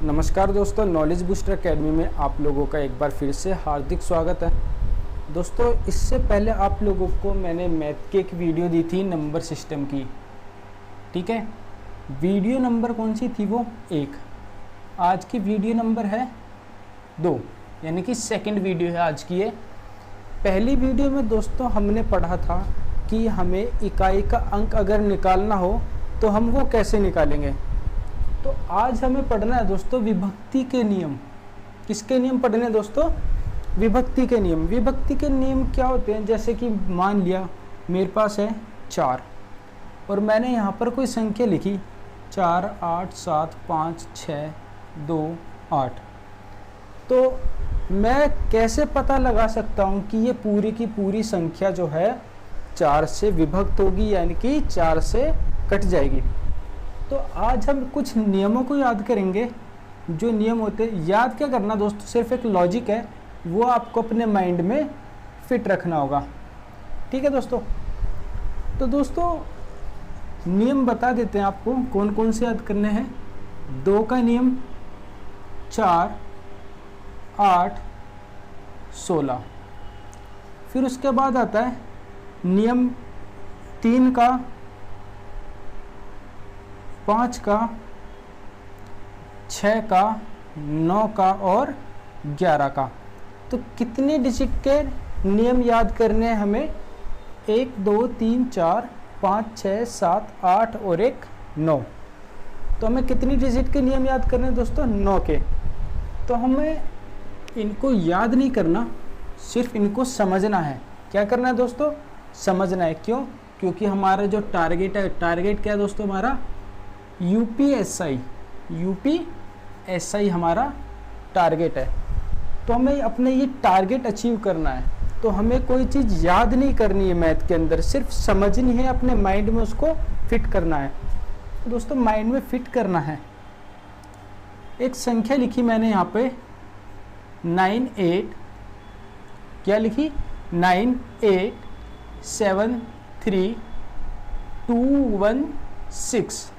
नमस्कार दोस्तों, knowledge booster academy में आप लोगों का एक बार फिर से हार्दिक स्वागत है। दोस्तों, इससे पहले आप लोगों को मैंने मैथ की एक वीडियो दी थी नंबर सिस्टम की। ठीक है, वीडियो नंबर कौन सी थी? वो 1। आज की वीडियो नंबर है 2, यानी कि सेकंड वीडियो है आज की ये। पहली वीडियो में दोस्तों हमने पढ़ा था कि हमें इकाई का अंक अगर निकालना हो तो हम वो कैसे निकालेंगे। तो आज हमें पढ़ना है दोस्तों विभक्ति के नियम। किसके नियम पढ़ने हैं दोस्तों? विभक्ति के नियम। विभक्ति के नियम क्या होते हैं? जैसे कि मान लिया मेरे पास है 4 और मैंने यहाँ पर कोई संख्या लिखी 4, 8, 7, 5, 6, 2, 8। तो मैं कैसे पता लगा सकता हूँ कि ये पूरी की पूरी संख्या जो है 4 से विभक्त होगी, यानी कि 4 से कट जाएगी। तो आज हम कुछ नियमों को याद करेंगे। जो नियम होते हैं, याद क्या करना दोस्तों, सिर्फ एक लॉजिक है, वो आपको अपने माइंड में फिट रखना होगा। ठीक है दोस्तों? तो दोस्तों नियम बता देते हैं आपको कौन कौन से याद करने हैं। 2 का नियम, 4, 8, 16। फिर उसके बाद आता है नियम 3 का, 5 का, 6 का, 9 का और 11 का। तो कितने डिजिट के नियम याद करने हैं हमें? 1, 2, 3, 4, 5, 6, 7, 8 और 1, 9। तो हमें कितनी डिजिट के नियम याद करने हैं दोस्तों? 9 के। तो हमें इनको याद नहीं करना, सिर्फ इनको समझना है। क्या करना है दोस्तों? समझना है। क्यों? क्योंकि हमारा जो टारगेट है, टारगेट क्या है दोस्तों? हमारा यूपीएसआई हमारा टारगेट है। तो हमें अपने ये टारगेट अचीव करना है। तो हमें कोई चीज़ याद नहीं करनी है मैथ के अंदर, सिर्फ समझनी है, अपने माइंड में उसको फिट करना है। तो दोस्तों माइंड में फिट करना है। एक संख्या लिखी मैंने यहाँ पे 9, 8, क्या लिखी? 9, 8, 7, 3, 2, 1, 6।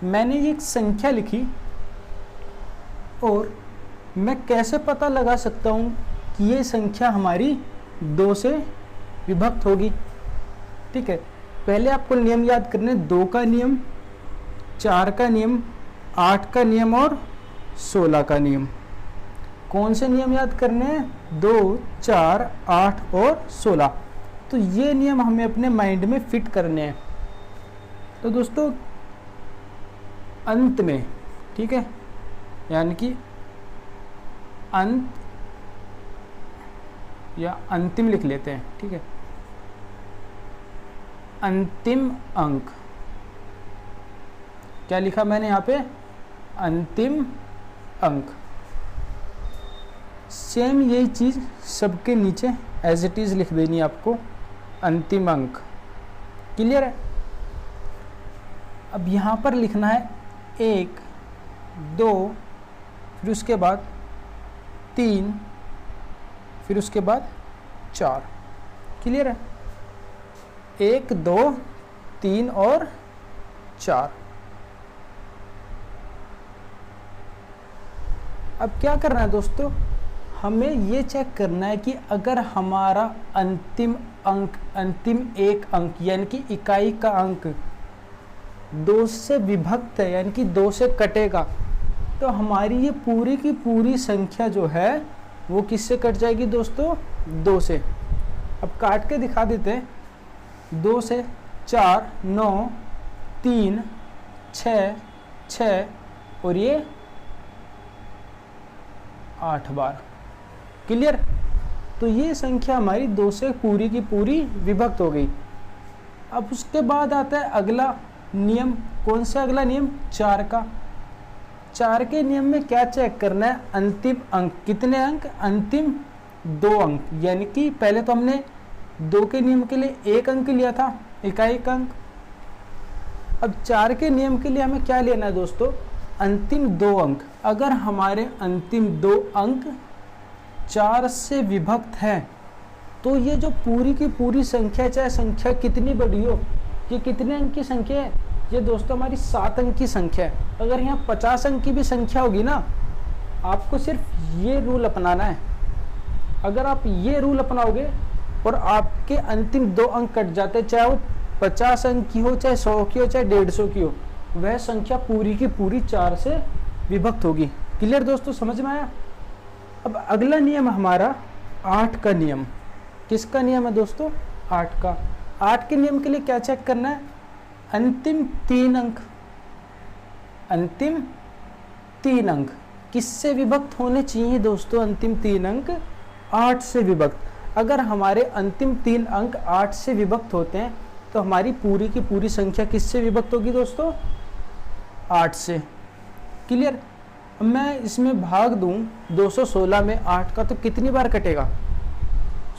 मैंने ये एक संख्या लिखी और मैं कैसे पता लगा सकता हूँ कि ये संख्या हमारी 2 से विभक्त होगी। ठीक है, पहले आपको नियम याद करने, 2 का नियम, 4 का नियम, 8 का नियम और 16 का नियम। कौन से नियम याद करने हैं? 2, 4, 8 और 16। तो ये नियम हमें अपने माइंड में फिट करने हैं। तो दोस्तों अंत में, ठीक है, यानी कि अंत या अंतिम लिख लेते हैं। ठीक है, अंतिम अंक। क्या लिखा मैंने यहाँ पे? अंतिम अंक। सेम यही चीज़ सबके नीचे एज इट इज़ लिख देनी है आपको, अंतिम अंक। क्लियर है? अब यहाँ पर लिखना है 1, 2, फिर उसके बाद 3, फिर उसके बाद 4। क्लियर है? 1, 2, 3 और 4। अब क्या करना है दोस्तों? हमें ये चेक करना है कि अगर हमारा अंतिम अंक, अंतिम एक अंक यानी कि इकाई का अंक 2 से विभक्त है, यानी कि 2 से कटेगा, तो हमारी ये पूरी की पूरी संख्या जो है वो किससे कट जाएगी दोस्तों? 2 से। अब काट के दिखा देते हैं। 2 से 4, 9, 3, 6, 6 और ये 8 बार। क्लियर? तो ये संख्या हमारी 2 से पूरी की पूरी विभक्त हो गई। अब उसके बाद आता है अगला नियम। कौन सा अगला नियम? 4 का। 4 के नियम में क्या चेक करना है? अंतिम अंक। कितने अंक? अंतिम 2 अंक। यानी कि पहले तो हमने 2 के नियम के लिए 1 अंक लिया था, इकाई का अंक। अब 4 के नियम के लिए हमें क्या लेना है दोस्तों? अंतिम 2 अंक। अगर हमारे अंतिम 2 अंक 4 से विभक्त है तो ये जो पूरी की पूरी संख्या, चाहे संख्या कितनी बड़ी हो, ये कितने अंक की संख्या है? ये दोस्तों हमारी 7 अंक की संख्या है। अगर यहाँ 50 अंक की भी संख्या होगी ना, आपको सिर्फ ये रूल अपनाना है। अगर आप ये रूल अपनाओगे और आपके अंतिम 2 अंक कट जाते, चाहे वो 50 अंक की हो, चाहे 100 की हो, चाहे 150 की हो, वह संख्या पूरी की पूरी 4 से विभक्त होगी। क्लियर दोस्तों, समझ में आया? अब अगला नियम हमारा 8 का नियम। किसका नियम है दोस्तों? 8 का। 8 के नियम के लिए क्या चेक करना है? अंतिम 3 अंक, अंतिम 3 अंक किससे विभक्त होने चाहिए दोस्तों? अंतिम 3 अंक 8 से विभक्त। अगर हमारे अंतिम 3 अंक 8 से विभक्त होते हैं तो हमारी पूरी की पूरी संख्या किससे विभक्त होगी दोस्तों? 8 से। क्लियर? मैं इसमें भाग दूं 216 में 8 का, तो कितनी बार कटेगा?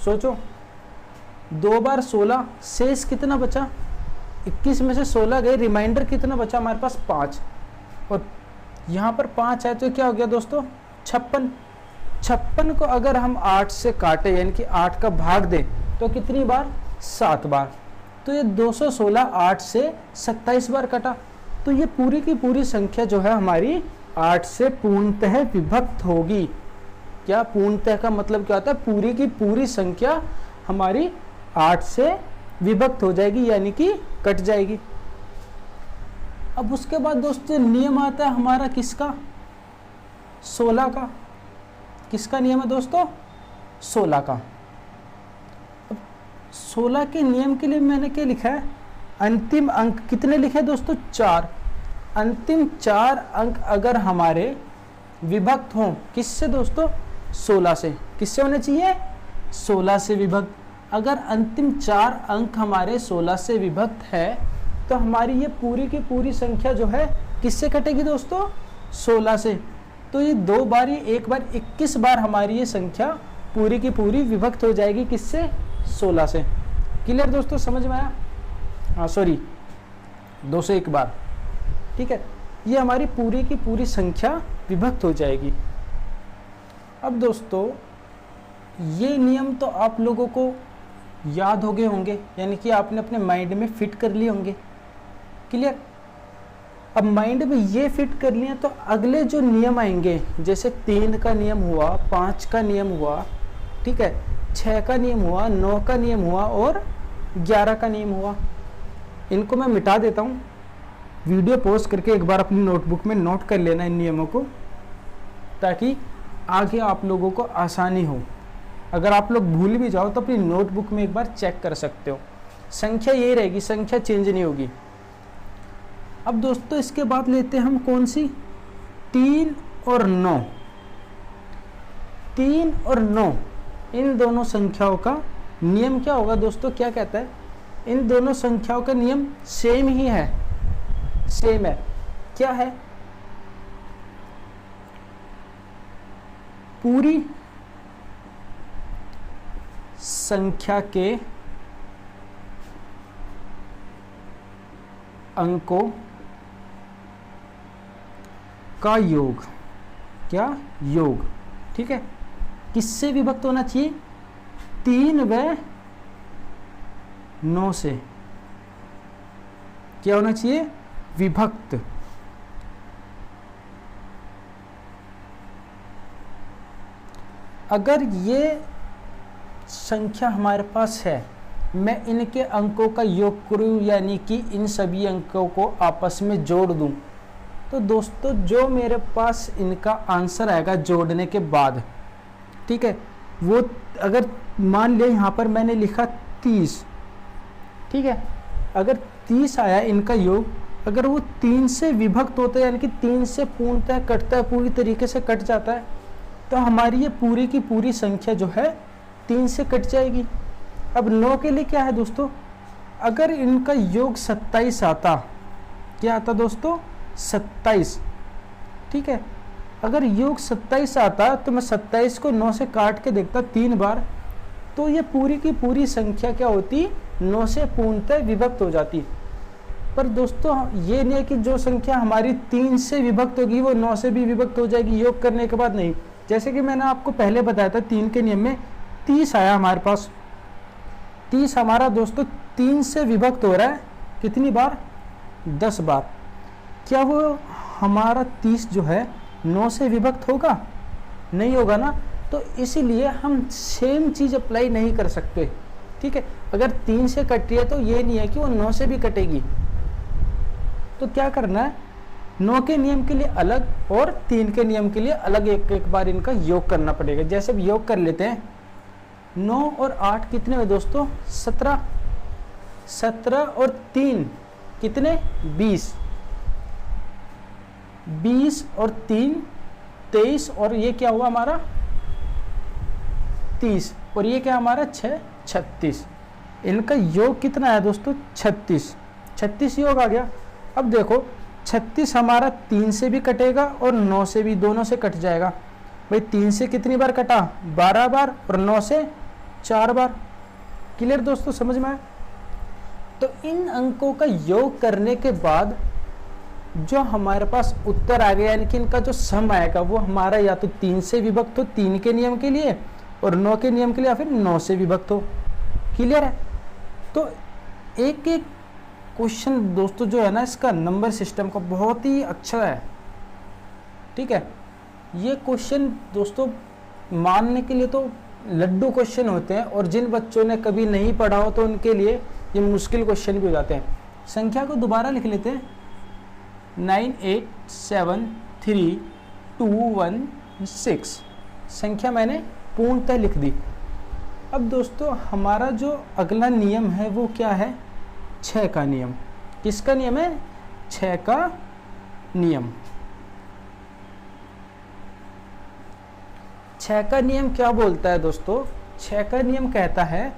सोचो, 2 बार 16, शेष कितना बचा? 21 में से 16 गए, रिमाइंडर कितना बचा हमारे पास? 5। और यहाँ पर 5 है तो क्या हो गया दोस्तों? 56। 56 को अगर हम 8 से काटे, यानी कि 8 का भाग दें, तो कितनी बार? 7 बार। तो ये 216 8 से 27 बार कटा। तो ये पूरी की पूरी संख्या जो है हमारी 8 से पूर्णतः विभक्त होगी। क्या पूर्णतः का मतलब क्या होता है? पूरी की पूरी संख्या हमारी 8 से विभक्त हो जाएगी, यानी कि कट जाएगी। अब उसके बाद दोस्तों नियम आता है हमारा किसका? 16 का। किसका नियम है दोस्तों? 16 का। अब 16 के नियम के लिए मैंने क्या लिखा है? अंतिम अंक कितने लिखे दोस्तों? 4। अंतिम 4 अंक अगर हमारे विभक्त हों, किससे दोस्तों? 16 से। किससे होने चाहिए? 16 से विभक्त। अगर अंतिम 4 अंक हमारे 16 से विभक्त है तो हमारी ये पूरी की पूरी संख्या जो है किससे कटेगी दोस्तों? 16 से। तो ये 2 बार, ये 1 बार, 21 बार हमारी ये संख्या पूरी की पूरी विभक्त हो जाएगी। किससे? 16 से। क्लियर दोस्तों, समझ में आया? हाँ सॉरी, 201 बार। ठीक है, ये हमारी पूरी की पूरी संख्या विभक्त हो जाएगी। अब दोस्तों ये नियम तो आप लोगों को याद हो गए होंगे, यानी कि आपने अपने माइंड में फिट कर लिए होंगे। क्लियर? अब माइंड में ये फिट कर लिया तो अगले जो नियम आएंगे, जैसे 3 का नियम हुआ, 5 का नियम हुआ, ठीक है, 6 का नियम हुआ, 9 का नियम हुआ और 11 का नियम हुआ, इनको मैं मिटा देता हूँ। वीडियो पॉज करके एक बार अपनी नोटबुक में नोट कर लेना इन नियमों को, ताकि आगे आप लोगों को आसानी हो। अगर आप लोग भूल भी जाओ तो अपनी नोटबुक में एक बार चेक कर सकते हो। संख्या यही रहेगी, संख्या चेंज नहीं होगी। अब दोस्तों इसके बाद लेते हैं हम कौन सी? 3 और 9। 3 और 9 इन दोनों संख्याओं का नियम क्या होगा दोस्तों? क्या कहता है? इन दोनों संख्याओं का नियम सेम ही है, सेम है। क्या है? पूरी संख्या के अंकों का योग। क्या? योग। ठीक है, किससे विभक्त होना चाहिए? 3 व 9 से। क्या होना चाहिए? विभक्त। अगर ये संख्या हमारे पास है, मैं इनके अंकों का योग करूं, यानी कि इन सभी अंकों को आपस में जोड़ दूं, तो दोस्तों जो मेरे पास इनका आंसर आएगा जोड़ने के बाद, ठीक है, वो अगर मान लिया यहाँ पर मैंने लिखा 30, ठीक है, अगर 30 आया इनका योग, अगर वो 3 से विभक्त होता है, यानी कि 3 से पूर्णतः कटता है, पूरी तरीके से कट जाता है, तो हमारी ये पूरी की पूरी संख्या जो है 3 से कट जाएगी। अब 9 के लिए क्या है दोस्तों? अगर इनका योग 27 आता, क्या आता दोस्तों? 27, ठीक है, अगर योग 27 आता तो मैं 27 को 9 से काट के देखता 3 बार, तो ये पूरी की पूरी संख्या क्या होती? 9 से पूर्णतः विभक्त हो जाती। पर दोस्तों ये नहीं है कि जो संख्या हमारी 3 से विभक्त होगी वो 9 से भी विभक्त हो जाएगी योग करने के बाद, नहीं। जैसे कि मैंने आपको पहले बताया था 3 के नियम में 30 आया हमारे पास, 30 हमारा दोस्तों 3 से विभक्त हो रहा है कितनी बार? 10 बार, क्या वो हमारा 30 जो है 9 से विभक्त होगा? नहीं होगा ना। तो इसीलिए हम सेम चीज़ अप्लाई नहीं कर सकते, ठीक है। अगर 3 से कट रही है तो ये नहीं है कि वो 9 से भी कटेगी। तो क्या करना है, 9 के नियम के लिए अलग और 3 के नियम के लिए अलग एक एक बार इनका योग करना पड़ेगा। जैसे अब योग कर लेते हैं, 9 और 8 कितने हुए दोस्तों? 17। 17 और 3 कितने? 20। 20 और 3 23, और ये क्या हुआ हमारा? 30, और ये क्या हमारा? 6 36। इनका योग कितना है दोस्तों? 36। 36 योग आ गया। अब देखो 36 हमारा 3 से भी कटेगा और 9 से भी, दोनों से कट जाएगा। भाई 3 से कितनी बार कटा? 12 बार, और 9 से 4 बार। क्लियर दोस्तों, समझ में आया? तो इन अंकों का योग करने के बाद जो हमारे पास उत्तर आ गया, यानी कि इनका जो सम आएगा वो हमारा या तो 3 से विभक्त हो 3 के नियम के लिए, और 9 के नियम के लिए, या फिर 9 से विभक्त हो। क्लियर है? तो एक एक क्वेश्चन दोस्तों जो है ना, इसका नंबर सिस्टम का बहुत ही अच्छा है, ठीक है। ये क्वेश्चन दोस्तों मानने के लिए तो लड्डू क्वेश्चन होते हैं, और जिन बच्चों ने कभी नहीं पढ़ा हो तो उनके लिए ये मुश्किल क्वेश्चन भी हो जाते हैं। संख्या को दोबारा लिख लेते हैं, 9873216। संख्या मैंने पूर्णतः लिख दी। अब दोस्तों हमारा जो अगला नियम है वो क्या है? 6 का नियम। किसका नियम है? 6 का नियम। 6 का नियम क्या बोलता है दोस्तों? 6 का नियम कहता है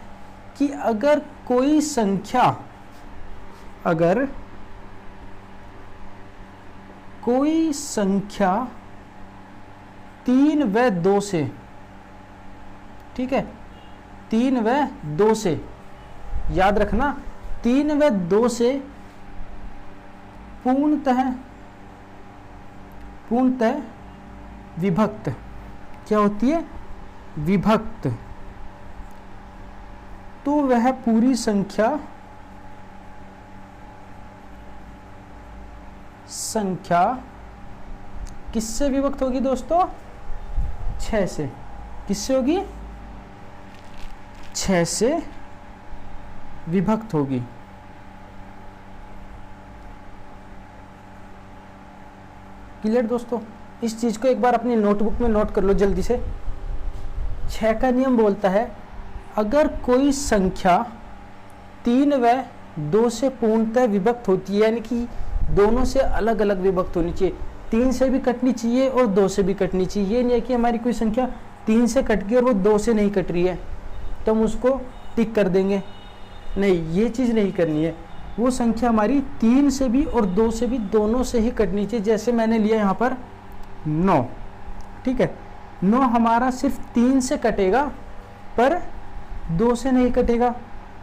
कि अगर कोई संख्या 3 व 2 से, ठीक है, 3 व 2 से, याद रखना 3 व 2 से पूर्णतः विभक्त, क्या होती है? विभक्त, तो वह पूरी संख्या किससे विभक्त होगी दोस्तों? 6 से। किससे होगी? 6 से विभक्त होगी। क्लियर दोस्तों? इस चीज को एक बार अपनी नोटबुक में नोट कर लो जल्दी से। 6 का नियम बोलता है अगर कोई संख्या 3 व 2 से पूर्णतः विभक्त होती है, यानी कि दोनों से अलग अलग विभक्त होनी चाहिए, 3 से भी कटनी चाहिए और 2 से भी कटनी चाहिए। ये नहीं है कि हमारी कोई संख्या 3 से कट गई और वो 2 से नहीं कट रही है तो हम उसको टिक कर देंगे, नहीं, ये चीज़ नहीं करनी है। वो संख्या हमारी 3 से भी और 2 से भी, दोनों से ही कटनी चाहिए। जैसे मैंने लिया यहाँ पर 9, ठीक है, 9 हमारा सिर्फ 3 से कटेगा पर 2 से नहीं कटेगा।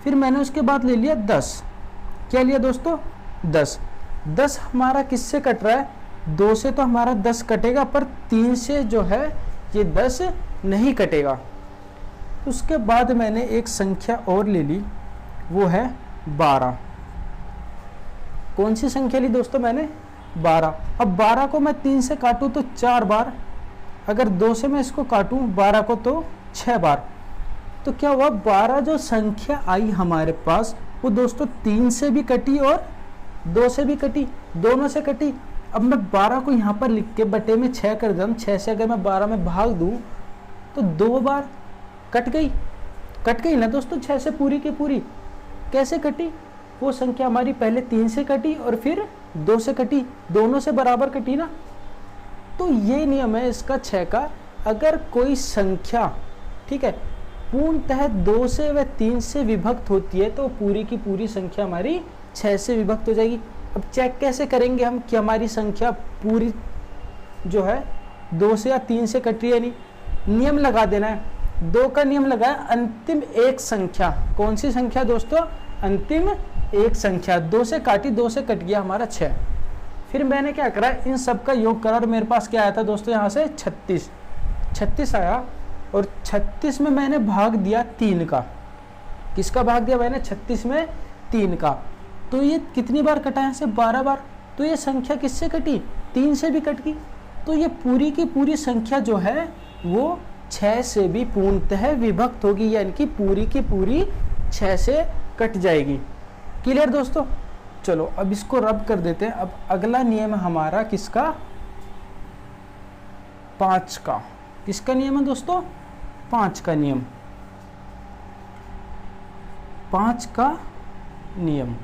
फिर मैंने उसके बाद ले लिया 10। क्या लिया दोस्तों? 10। 10 हमारा किससे कट रहा है? 2 से तो हमारा 10 कटेगा, पर 3 से जो है ये 10 नहीं कटेगा। उसके बाद मैंने एक संख्या और ले ली, वो है 12। कौन सी संख्या ली दोस्तों मैंने? 12। अब 12 को मैं 3 से काटूं तो 4 बार, अगर 2 से मैं इसको काटूं 12 को तो 6 बार। तो क्या हुआ? 12 जो संख्या आई हमारे पास वो दोस्तों 3 से भी कटी और 2 से भी कटी, दोनों से कटी। अब मैं 12 को यहाँ पर लिख के बटे में 6 कर दूँ, 6 से अगर मैं 12 में भाग दूँ तो 2 बार कट गई ना दोस्तों 6 से पूरी की पूरी। कैसे कटी? वो संख्या हमारी पहले 3 से कटी और फिर 2 से कटी, दोनों से बराबर कटी ना। तो ये नियम है इसका 6 का। अगर कोई संख्या, ठीक है, पूर्णतः 2 से व 3 से विभक्त होती है तो पूरी की पूरी संख्या हमारी 6 से विभक्त हो जाएगी। अब चेक कैसे करेंगे हम कि हमारी संख्या पूरी जो है 2 से या 3 से कट रही है? नहीं, नियम लगा देना है। 2 का नियम लगाया, अंतिम एक संख्या। कौन सी संख्या दोस्तों? अंतिम एक संख्या। 2 से काटी, 2 से कट गया हमारा 6। फिर मैंने क्या करा, इन सब का योग करा और मेरे पास क्या आया था दोस्तों? यहाँ से 36 आया, और 36 में मैंने भाग दिया 3 का। किसका भाग दिया मैंने? 36 में 3 का। तो ये कितनी बार कटा यहाँ से 12 बार। तो ये संख्या किससे कटी, 3 से भी कट गई। तो ये पूरी की पूरी संख्या जो है वो 6 से भी पूर्णतः विभक्त होगी, यानी कि पूरी की पूरी 6 से कट जाएगी। क्लियर दोस्तों। चलो अब इसको रब कर देते हैं। अब अगला नियम हमारा किसका, 5 का। किसका नियम है दोस्तों, 5 का नियम। 5 का नियम,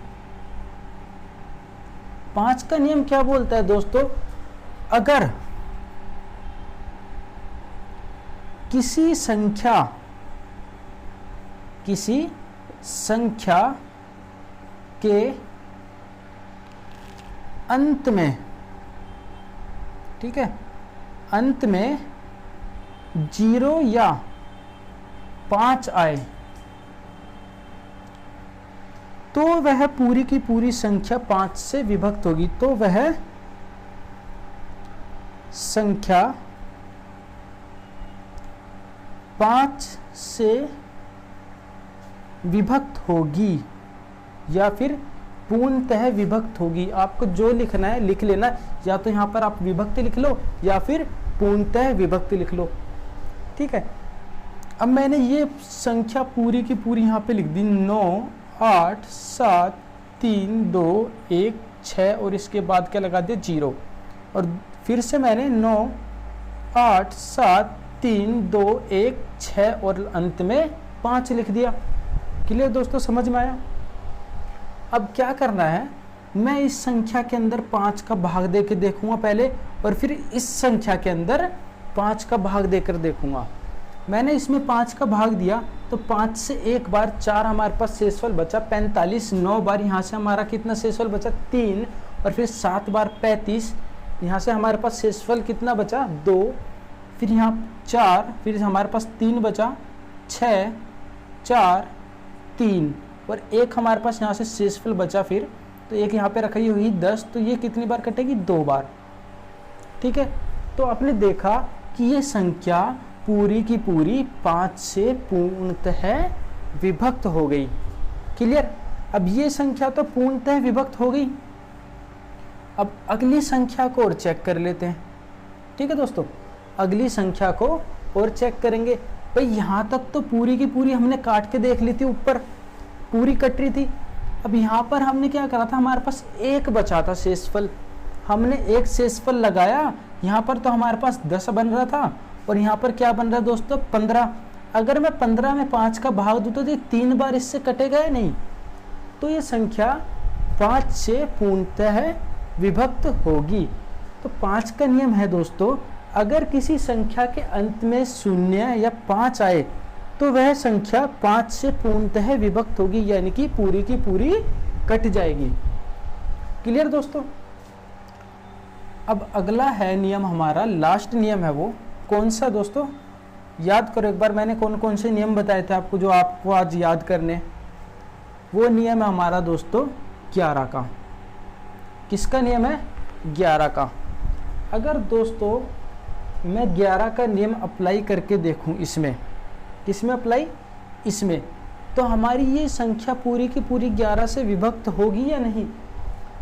5 का नियम क्या बोलता है दोस्तों, अगर किसी संख्या के अंत में, ठीक है, अंत में 0 या 5 आए तो वह पूरी की पूरी संख्या 5 से विभक्त होगी। तो वह संख्या 5 से विभक्त होगी या फिर पूर्णतः विभक्त होगी। आपको जो लिखना है लिख लेना, या तो यहाँ पर आप विभक्त लिख लो या फिर पूर्णतः विभक्त लिख लो, ठीक है। अब मैंने ये संख्या पूरी की पूरी यहाँ पे लिख दी, 9 8 7 3 2 1 6 और इसके बाद क्या लगा दिया 0, और फिर से मैंने 9 8 7 3 2 1 6 और अंत में 5 लिख दिया। क्लियर दोस्तों, समझ में आया। अब क्या करना है, मैं इस संख्या के अंदर 5 का भाग दे के देखूंगा पहले, और फिर इस संख्या के अंदर 5 का भाग देकर देखूंगा। मैंने इसमें 5 का भाग दिया तो 5 से एक बार 4 हमारे पास शेषफल बचा 45, 9 बार यहाँ से हमारा कितना शेषफल बचा 3, और फिर 7 बार 35, यहाँ से हमारे पास शेषफल कितना बचा 2, फिर यहाँ 4, फिर हमारे पास 3 बचा 6 4 3, और एक हमारे पास यहाँ से शेषफल बचा, फिर तो एक यहाँ पे रखी हुई 10, तो ये कितनी बार कटेगी 2 बार, ठीक है। तो आपने देखा कि ये संख्या पूरी की पूरी 5 से पूर्णतः विभक्त हो गई। क्लियर। अब ये संख्या तो पूर्णतः विभक्त हो गई। अब अगली संख्या को और चेक कर लेते हैं, ठीक है दोस्तों। अगली संख्या को और चेक करेंगे। भाई यहाँ तक तो पूरी की पूरी हमने काट के देख ली थी, ऊपर पूरी कट रही थी। अब यहाँ पर हमने क्या करा था, हमारे पास एक बचा था शेषफल, हमने एक शेषफल लगाया। यहाँ पर तो हमारे पास 10 बन रहा था, और यहाँ पर क्या बन रहा है दोस्तों 15। अगर मैं 15 में 5 का भाग दूँ तो ये 3 बार इससे कटेगा या नहीं। तो ये संख्या 5 से पूर्णतः विभक्त होगी। तो 5 का नियम है दोस्तों, अगर किसी संख्या के अंत में 0 या 5 आए तो वह संख्या 5 से पूर्णतः विभक्त होगी, यानी कि पूरी की पूरी कट जाएगी। क्लियर दोस्तों। अब अगला है नियम हमारा, लास्ट नियम है वो कौन सा दोस्तों, याद करो एक बार, मैंने कौन कौन से नियम बताए थे आपको जो आपको आज याद करने। वो नियम है हमारा दोस्तों 11 का। किसका नियम है, 11 का। अगर दोस्तों मैं 11 का नियम अप्लाई करके देखूं इसमें, किसमें अप्लाई, इसमें, तो हमारी ये संख्या पूरी की पूरी 11 से विभक्त होगी या नहीं।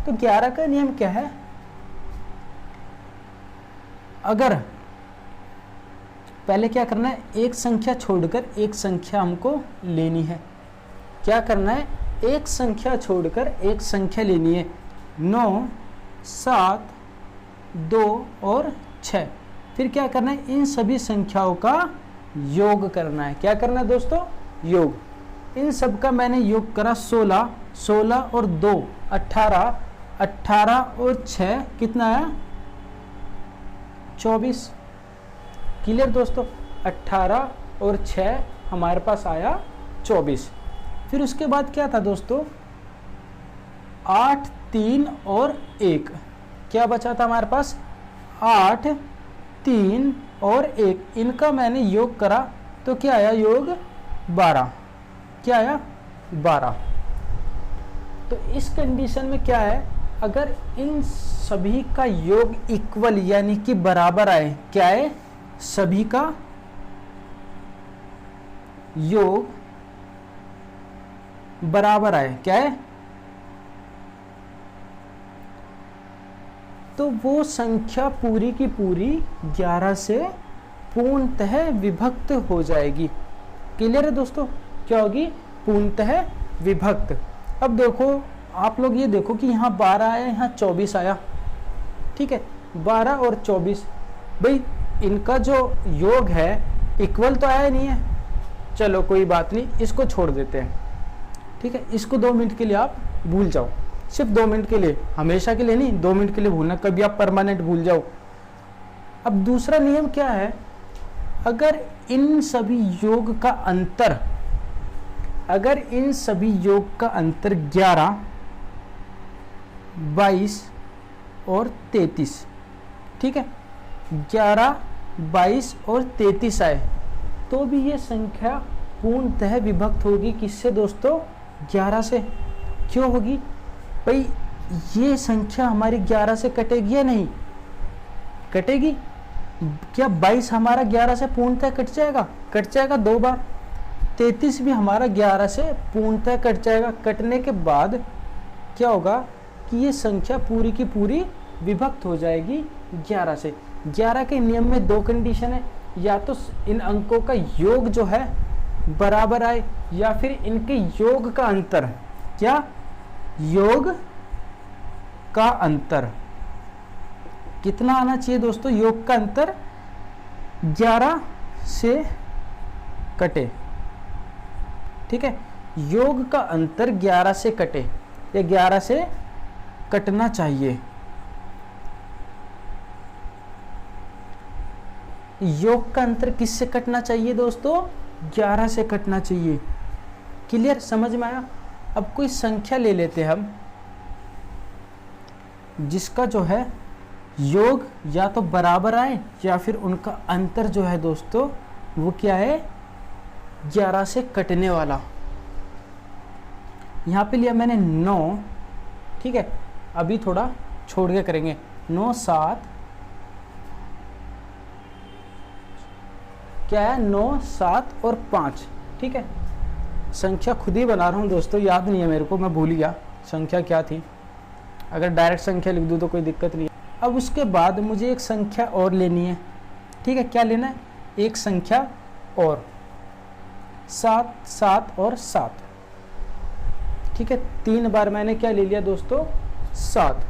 तो 11 का नियम क्या है, अगर पहले क्या करना है, एक संख्या छोड़कर एक संख्या हमको लेनी है। क्या करना है, एक संख्या छोड़कर एक संख्या लेनी है। 9 7 2 और 6। फिर क्या करना है, इन सभी संख्याओं का योग करना है। क्या करना है दोस्तों, योग। इन सब का मैंने योग करा 16, 16 और 2 18, 18 और 6 कितना आया 24। क्लियर दोस्तों, 18 और 6 हमारे पास आया 24। फिर उसके बाद क्या था दोस्तों, 8 3 और 1, क्या बचा था हमारे पास 8 3 और 1, इनका मैंने योग करा तो क्या आया योग 12। क्या आया 12। तो इस कंडीशन में क्या है, अगर इन सभी का योग इक्वल यानी कि बराबर आए, क्या है, सभी का योग बराबर आए, क्या है, तो वो संख्या पूरी की पूरी 11 से पूर्णतः विभक्त हो जाएगी। क्लियर है दोस्तों? क्या होगी? पूर्णतः विभक्त। अब देखो आप लोग, ये देखो कि यहाँ 12 आया, यहाँ 24 आया, ठीक है। 12 और 24, भाई इनका जो योग है इक्वल तो आया नहीं है। चलो कोई बात नहीं, इसको छोड़ देते हैं, ठीक है। इसको 2 मिनट के लिए आप भूल जाओ, सिर्फ 2 मिनट के लिए, हमेशा के लिए नहीं, 2 मिनट के लिए भूलना, कभी आप परमानेंट भूल जाओ। अब दूसरा नियम क्या है? अगर इन सभी योग का अंतर, अगर इन सभी योग का अंतर 11, 22 और 33, ठीक है, 11, 22 और 33 आए तो भी ये संख्या पूर्णतः विभक्त होगी। किससे दोस्तों? 11 से। क्यों होगी भाई? ये संख्या हमारी 11 से कटेगी या नहीं? कटेगी। क्या 22 हमारा 11 से पूर्णतः कट जाएगा? कट जाएगा 2 बार। 33 भी हमारा 11 से पूर्णतः कट जाएगा। कटने के बाद क्या होगा कि ये संख्या पूरी की पूरी विभक्त हो जाएगी 11 से। 11 के नियम में 2 कंडीशन है, या तो इन अंकों का योग जो है बराबर आए, या फिर इनके योग का अंतर, क्या योग का अंतर कितना आना चाहिए दोस्तों? योग का अंतर 11 से कटे, ठीक है। योग का अंतर 11 से कटे या 11 से कटना चाहिए। योग का अंतर किससे कटना चाहिए दोस्तों? 11 से कटना चाहिए। क्लियर? समझ में आया? अब कोई संख्या ले लेते हैं हम, जिसका जो है योग या तो बराबर आए या फिर उनका अंतर जो है दोस्तों वो क्या है? 11 से कटने वाला। यहाँ पे लिया मैंने 9, ठीक है। अभी थोड़ा छोड़ के करेंगे। 9, 7, क्या है? 9, 7 और 5, ठीक है। संख्या खुद ही बना रहा हूँ दोस्तों, याद नहीं है मेरे को, मैं भूल गया संख्या क्या थी। अगर डायरेक्ट संख्या लिख दूँ तो कोई दिक्कत नहीं है। अब उसके बाद मुझे एक संख्या और लेनी है, ठीक है। क्या लेना है? एक संख्या और, 7, 7 और 7, ठीक है। 3 बार मैंने क्या ले लिया दोस्तों? 7।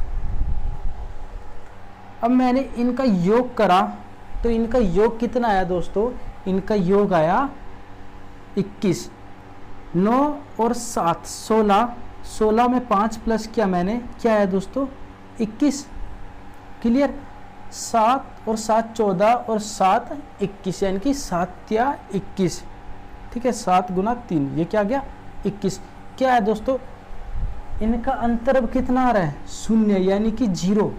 अब मैंने इनका योग करा तो इनका योग कितना आया दोस्तों? इनका योग आया 21। 9 और 7 16, 16 में 5 प्लस किया मैंने, क्या आया दोस्तों? 21। क्लियर? 7 और 7 14 और 7 21, यानी कि 7 या 21, ठीक है। 7 गुना 3, ये क्या गया? 21। क्या है दोस्तों? इनका अंतर अब कितना आ रहा है? 0, यानी कि 0।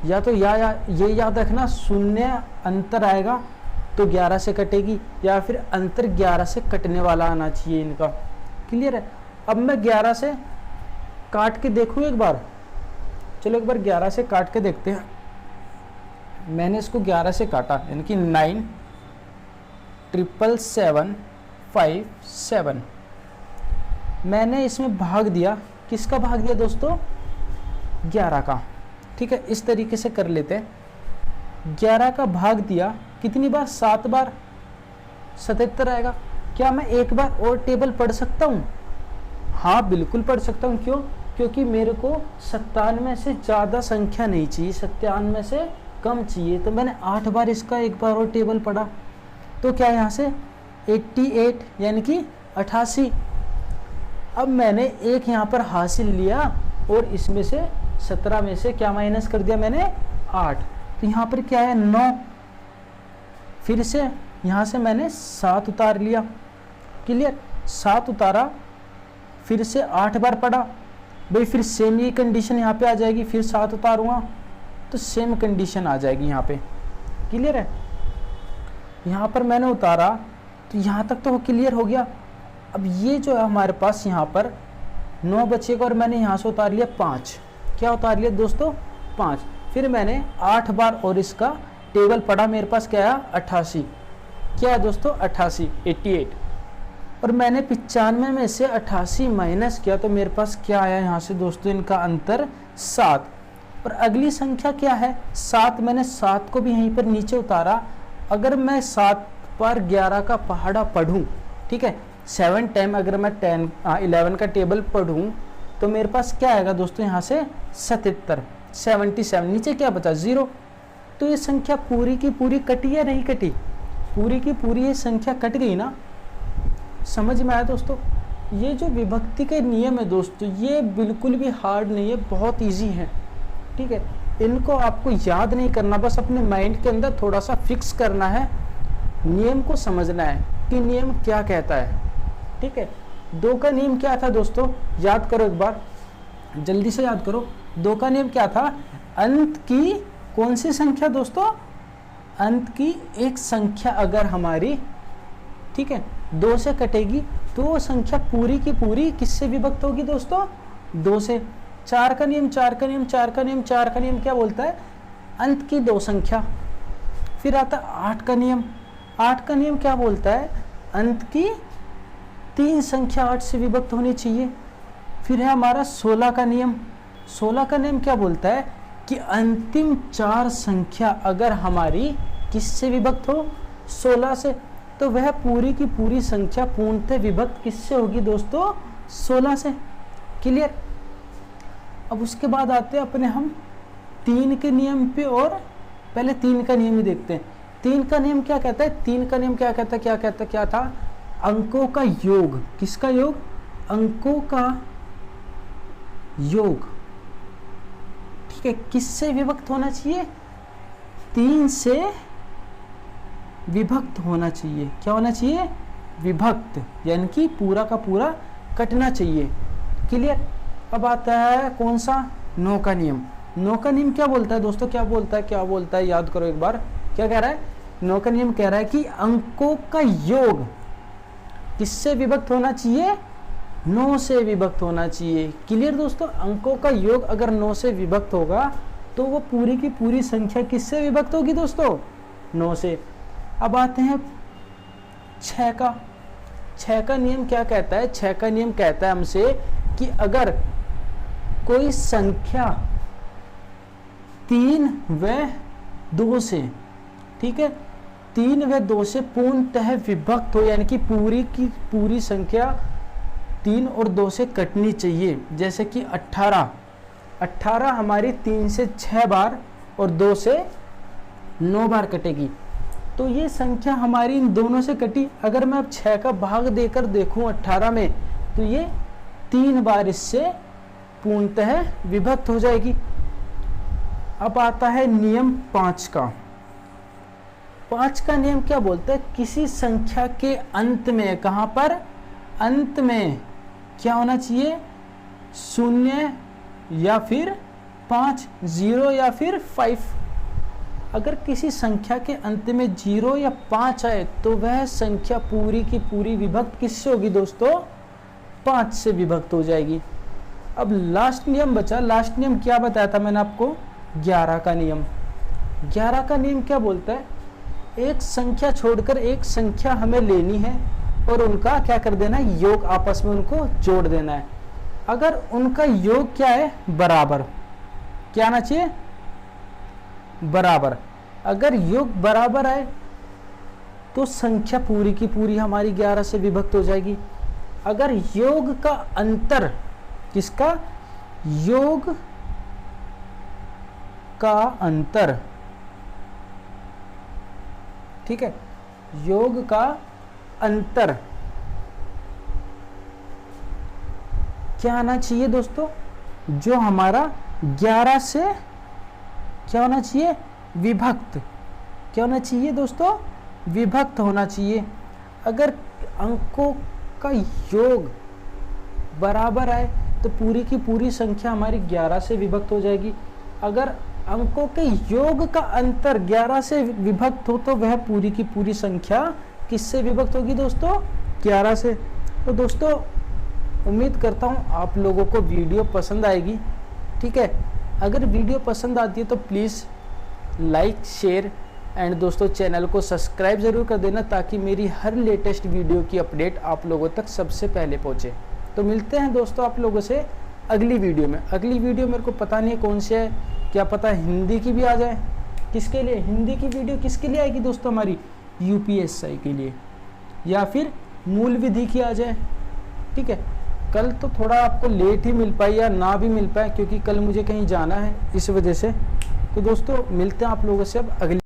या तो ये याद रखना, 0 अंतर आएगा तो 11 से कटेगी, या फिर अंतर 11 से कटने वाला आना चाहिए इनका। क्लियर है? अब मैं 11 से काट के देखूँ एक बार। चलो एक बार 11 से काट के देखते हैं। मैंने इसको 11 से काटा, यानी कि 9 7 7 5 7। मैंने इसमें भाग दिया, किसका भाग दिया दोस्तों? 11 का, ठीक है। इस तरीके से कर लेते हैं। 11 का भाग दिया कितनी बार? 7 बार, 77 आएगा। क्या मैं एक बार और टेबल पढ़ सकता हूँ? हाँ बिल्कुल पढ़ सकता हूँ। क्यों? क्योंकि मेरे को 97 से ज़्यादा संख्या नहीं चाहिए, 97 से कम चाहिए। तो मैंने 8 बार इसका एक बार और टेबल पढ़ा, तो क्या यहाँ से 88, यानी कि 88। अब मैंने एक यहाँ पर हासिल लिया और इसमें से 17 में से क्या माइनस कर दिया मैंने? 8। तो यहाँ पर क्या है? 9। फिर से यहाँ से मैंने 7 उतार लिया। क्लियर? 7 उतारा, फिर से 8 बार पढ़ा। भाई फिर सेम ये कंडीशन यहाँ पे आ जाएगी, फिर 7 उतारूँगा तो सेम कंडीशन आ जाएगी यहाँ पे। क्लियर है? यहाँ पर मैंने उतारा तो यहाँ तक तो क्लियर हो गया। अब ये जो है हमारे पास यहाँ पर 9 बचेगा और मैंने यहाँ से उतार लिया 5। क्या उतार लिया दोस्तों? 5। फिर मैंने 8 बार और इसका टेबल पढ़ा, मेरे पास क्या है? 88। क्या है दोस्तों? 88, 88। और मैंने 95 में से 88 माइनस किया तो मेरे पास क्या आया यहाँ से दोस्तों? इनका अंतर 7। और अगली संख्या क्या है 7। मैंने 7 को भी यहीं पर नीचे उतारा। अगर मैं 7 पर 11 का पहाड़ा पढ़ूं, ठीक है, 7 टाइम अगर मैं 11 का टेबल पढ़ूं तो मेरे पास क्या आएगा दोस्तों, यहाँ से 77 नीचे क्या बचा 0। तो ये संख्या पूरी की पूरी कटी या नहीं कटी, पूरी की पूरी ये संख्या कट गई ना। समझ में आया दोस्तों। ये जो विभक्ति के नियम है दोस्तों, ये बिल्कुल भी हार्ड नहीं है, बहुत इजी है, ठीक है। इनको आपको याद नहीं करना, बस अपने माइंड के अंदर थोड़ा सा फिक्स करना है, नियम को समझना है कि नियम क्या कहता है, ठीक है। 2 का नियम क्या था दोस्तों, याद करो एक बार, जल्दी से याद करो। 2 का नियम क्या था, अंत की कौन सी संख्या दोस्तों, अंत की एक संख्या अगर हमारी, ठीक है, 2 से कटेगी तो वो संख्या पूरी की पूरी किससे विभक्त होगी दोस्तों, 2 से। 4 का नियम क्या बोलता है, अंत की 2 संख्या। फिर आता है 8 का नियम। 8 का नियम क्या बोलता है, अंत की 3 संख्या 8 से विभक्त होनी चाहिए। फिर है हमारा 16 का नियम। 16 का नियम क्या बोलता है कि अंतिम 4 संख्या अगर हमारी किससे विभक्त हो, 16 से, तो वह पूरी की पूरी संख्या पूर्णतः विभक्त किससे होगी दोस्तों, 16 से। क्लियर। अब उसके बाद आते हैं अपने हम 3 के नियम पे, और पहले 3 का नियम ही देखते हैं। 3 का नियम क्या कहता है, 3 का नियम क्या कहता है, क्या था, अंकों का योग। किसका योग, अंकों का योग, ठीक है, किससे विभक्त होना चाहिए, 3 से विभक्त होना चाहिए। क्या होना चाहिए, विभक्त, यानी कि पूरा का पूरा कटना चाहिए। क्लियर। अब आता है कौन सा, 9 का नियम। 9 का नियम क्या बोलता है दोस्तों, क्या बोलता है, याद करो एक बार, क्या कह रहा है, 9 का नियम कह रहा है कि अंकों का योग किससे विभक्त होना चाहिए, 9 से विभक्त होना चाहिए। क्लियर दोस्तों। अंकों का योग अगर 9 से विभक्त होगा तो वो पूरी की पूरी संख्या किससे विभक्त होगी दोस्तों, 9 से। अब आते हैं 6 का। 6 का नियम क्या कहता है, 6 का नियम कहता है हमसे कि अगर कोई संख्या 3 व 2 से, ठीक है, 3 व 2 से पूर्णतः विभक्त हो, यानी कि पूरी की पूरी संख्या 3 और 2 से कटनी चाहिए। जैसे कि 18 हमारी 3 से 6 बार और 2 से 9 बार कटेगी, तो ये संख्या हमारी इन दोनों से कटी। अगर मैं अब 6 का भाग देकर देखूं 18 में, तो ये 3 बार इससे पूर्णतः विभक्त हो जाएगी। अब आता है नियम 5 का। 5 का नियम क्या बोलता है, किसी संख्या के अंत में, कहां पर, अंत में क्या होना चाहिए, 0 या फिर 5, 0 या फिर 5। अगर किसी संख्या के अंत में 0 या 5 आए तो वह संख्या पूरी की पूरी विभक्त किससे होगी दोस्तों, 5 से विभक्त हो जाएगी। अब लास्ट नियम बचा। लास्ट नियम क्या बताया था मैंने आपको, 11 का नियम। 11 का नियम क्या बोलता है, एक संख्या छोड़कर एक संख्या हमें लेनी है और उनका क्या कर देना है, योग आपस में उनको जोड़ देना है। अगर उनका योग क्या है, बराबर, क्या आना चाहिए, बराबर। अगर योग बराबर आए तो संख्या पूरी की पूरी हमारी 11 से विभक्त हो जाएगी। अगर योग का अंतर, किसका, योग का अंतर, ठीक है, योग का अंतर क्या आना चाहिए दोस्तों, जो हमारा 11 से क्या होना चाहिए, विभक्त। क्या होना चाहिए दोस्तों, विभक्त होना चाहिए। अगर अंकों का योग बराबर आए तो पूरी की पूरी संख्या हमारी 11 से विभक्त हो जाएगी। अगर अंकों के योग का अंतर 11 से विभक्त हो तो वह पूरी की पूरी संख्या किससे विभक्त होगी दोस्तों, 11 से। तो दोस्तों उम्मीद करता हूँ आप लोगों को वीडियो पसंद आएगी, ठीक है। अगर वीडियो पसंद आती है तो प्लीज़ लाइक, शेयर एंड दोस्तों चैनल को सब्सक्राइब ज़रूर कर देना, ताकि मेरी हर लेटेस्ट वीडियो की अपडेट आप लोगों तक सबसे पहले पहुँचे। तो मिलते हैं दोस्तों आप लोगों से अगली वीडियो में। अगली वीडियो मेरे को पता नहीं कौन सी है, क्या पता हिंदी की भी आ जाए। किसके लिए हिंदी की वीडियो किसके लिए आएगी दोस्तों? हमारी यूपीएससी के लिए, या फिर मूल विधि की आ जाए। ठीक है, कल तो थोड़ा आपको लेट ही मिल पाए या ना भी मिल पाए, क्योंकि कल मुझे कहीं जाना है इस वजह से। तो दोस्तों मिलते हैं आप लोगों से अब अगली